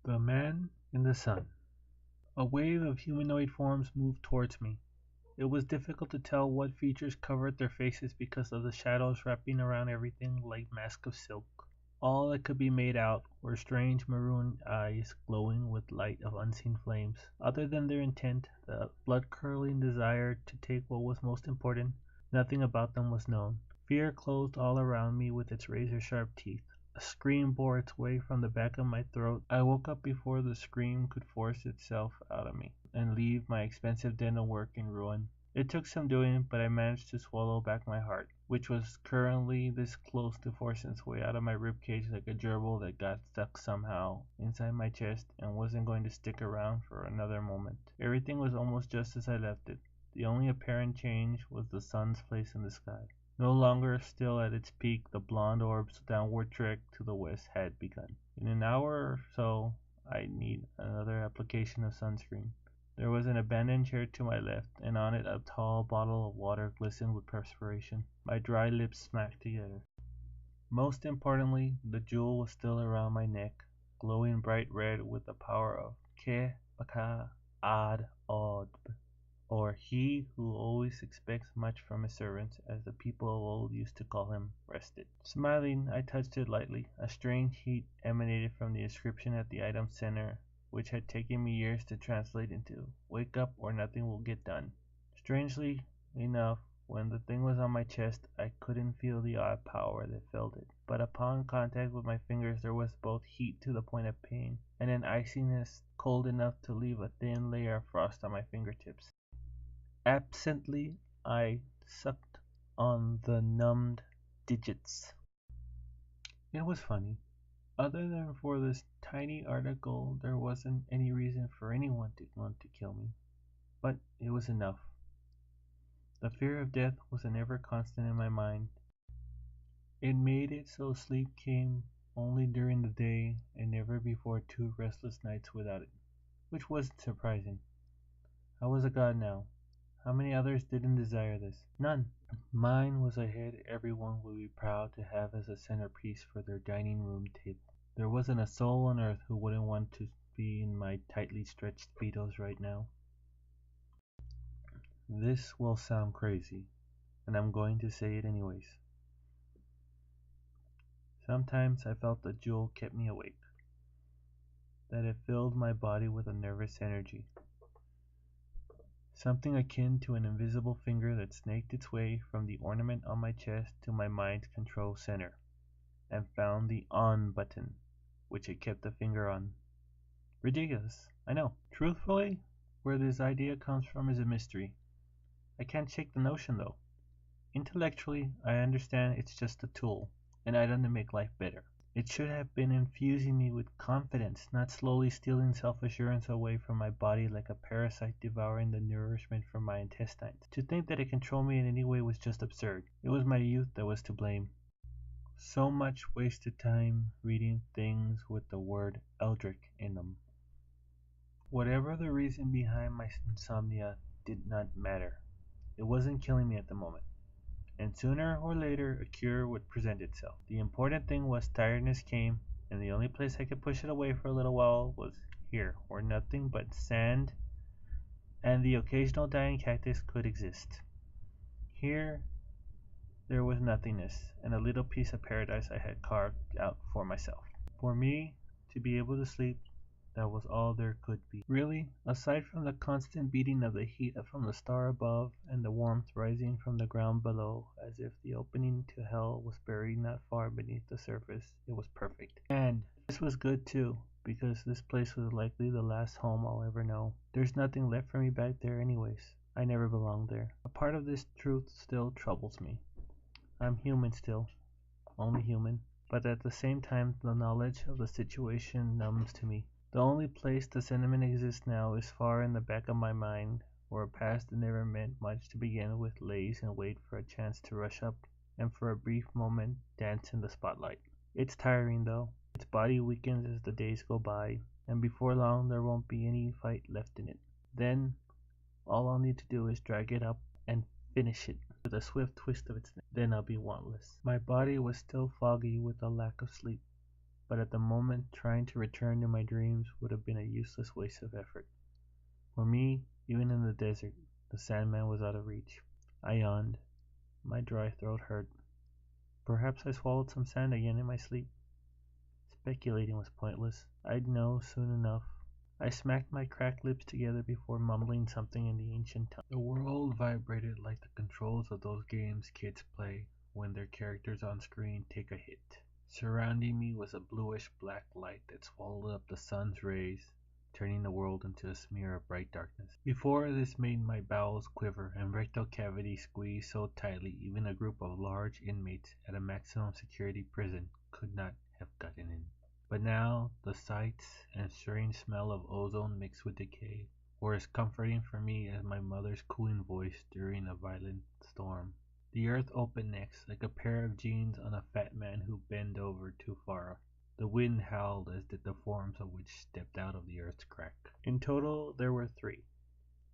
The Man in the Sun. A wave of humanoid forms moved towards me. It was difficult to tell what features covered their faces because of the shadows wrapping around everything like masks of silk. All that could be made out were strange maroon eyes glowing with light of unseen flames. Other than their intent, the blood-curdling desire to take what was most important, nothing about them was known. Fear closed all around me with its razor-sharp teeth. A scream bore its way from the back of my throat. I woke up before the scream could force itself out of me and leave my expensive dental work in ruin. It took some doing, but I managed to swallow back my heart, which was currently this close to forcing its way out of my ribcage like a gerbil that got stuck somehow inside my chest and wasn't going to stick around for another moment. Everything was almost just as I left it. The only apparent change was the sun's place in the sky. No longer still at its peak, the blond orb's downward trek to the west had begun. In an hour or so, I'd need another application of sunscreen. There was an abandoned chair to my left, and on it a tall bottle of water glistened with perspiration. My dry lips smacked together. Most importantly, the jewel was still around my neck, glowing bright red with the power of Ke Baka Ad Od, or he who always expects much from his servants, as the people of old used to call him, rested. Smiling, I touched it lightly. A strange heat emanated from the inscription at the item's center, which had taken me years to translate into "Wake up or nothing will get done." Strangely enough, when the thing was on my chest, I couldn't feel the odd power that filled it, but upon contact with my fingers there was both heat to the point of pain, and an iciness cold enough to leave a thin layer of frost on my fingertips. Absently, I sucked on the numbed digits. It was funny. Other than for this tiny article, there wasn't any reason for anyone to want to kill me. But it was enough. The fear of death was an ever constant in my mind. It made it so sleep came only during the day and never before 2 restless nights without it, which wasn't surprising. I was a god now. How many others didn't desire this? None. Mine was a head everyone would be proud to have as a centerpiece for their dining room table. There wasn't a soul on earth who wouldn't want to be in my tightly stretched speedos right now. This will sound crazy, and I'm going to say it anyways. Sometimes I felt the jewel kept me awake, that it filled my body with a nervous energy, something akin to an invisible finger that snaked its way from the ornament on my chest to my mind's control center, and found the on button, which it kept the finger on. Ridiculous, I know. Truthfully, where this idea comes from is a mystery. I can't shake the notion though. Intellectually, I understand it's just a tool, an item to make life better. It should have been infusing me with confidence, not slowly stealing self-assurance away from my body like a parasite devouring the nourishment from my intestines. To think that it controlled me in any way was just absurd. It was my youth that was to blame. So much wasted time reading things with the word Eldrick in them. Whatever the reason behind my insomnia did not matter. It wasn't killing me at the moment, and sooner or later a cure would present itself. The important thing was tiredness came, and the only place I could push it away for a little while was here, where nothing but sand and the occasional dying cactus could exist. Here there was nothingness, and a little piece of paradise I had carved out for myself. For me to be able to sleep, that was all there could be. Really, aside from the constant beating of the heat from the star above and the warmth rising from the ground below, as if the opening to hell was buried not far beneath the surface, it was perfect. And this was good too, because this place was likely the last home I'll ever know. There's nothing left for me back there anyways. I never belonged there. A part of this truth still troubles me. I'm human still, only human, but at the same time the knowledge of the situation numbs to me. The only place the sentiment exists now is far in the back of my mind, where a past that never meant much to begin with lays in wait for a chance to rush up and for a brief moment dance in the spotlight. It's tiring though. Its body weakens as the days go by, and before long there won't be any fight left in it. Then all I'll need to do is drag it up and finish it with a swift twist of its neck. Then I'll be wantless. My body was still foggy with the lack of sleep, but at the moment trying to return to my dreams would have been a useless waste of effort. For me, even in the desert, the Sandman was out of reach. I yawned. My dry throat hurt. Perhaps I swallowed some sand again in my sleep. Speculating was pointless. I'd know soon enough. I smacked my cracked lips together before mumbling something in the ancient tongue. The world vibrated like the controls of those games kids play when their characters on screen take a hit. Surrounding me was a bluish-black light that swallowed up the sun's rays, turning the world into a smear of bright darkness. Before this made my bowels quiver and rectal cavity squeeze so tightly even a group of large inmates at a maximum security prison could not have gotten in. But now the sights and strange smell of ozone mixed with decay were as comforting for me as my mother's cooing voice during a violent storm. The earth opened next, like a pair of jeans on a fat man who bent over too far. The wind howled as did the forms of which stepped out of the earth's crack. In total there were 3.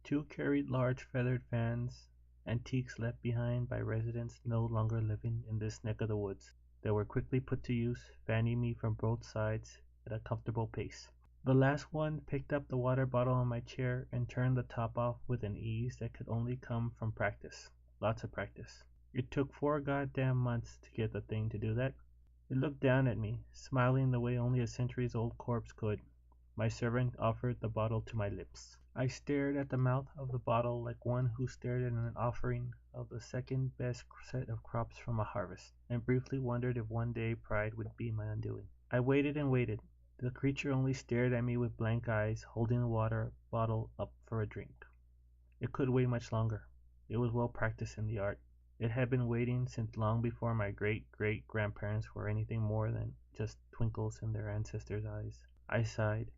2 carried large feathered fans, antiques left behind by residents no longer living in this neck of the woods. They were quickly put to use, fanning me from both sides at a comfortable pace. The last one picked up the water bottle on my chair and turned the top off with an ease that could only come from practice. Lots of practice. It took 4 goddamn months to get the thing to do that. It looked down at me, smiling the way only a centuries-old corpse could. My servant offered the bottle to my lips. I stared at the mouth of the bottle like one who stared at an offering of the second best set of crops from a harvest, and briefly wondered if one day pride would be my undoing. I waited and waited. The creature only stared at me with blank eyes, holding the water bottle up for a drink. It could wait much longer. It was well practiced in the art. It had been waiting since long before my great-great-grandparents were anything more than just twinkles in their ancestors' eyes. I sighed,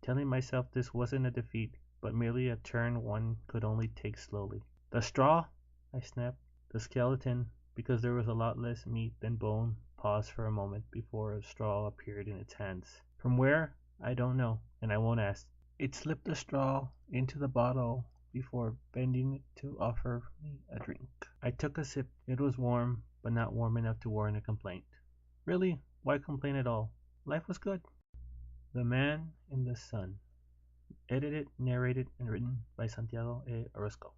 telling myself this wasn't a defeat, but merely a turn one could only take slowly. The straw? I snapped. The skeleton, because there was a lot less meat than bone, paused for a moment before a straw appeared in its hands. From where? I don't know, and I won't ask. It slipped the straw into the bottle before bending it to offer me a drink. I took a sip. It was warm, but not warm enough to warrant a complaint. Really, why complain at all? Life was good. The Man in the Sun. Edited, narrated, and written by Santiago A. Orozco.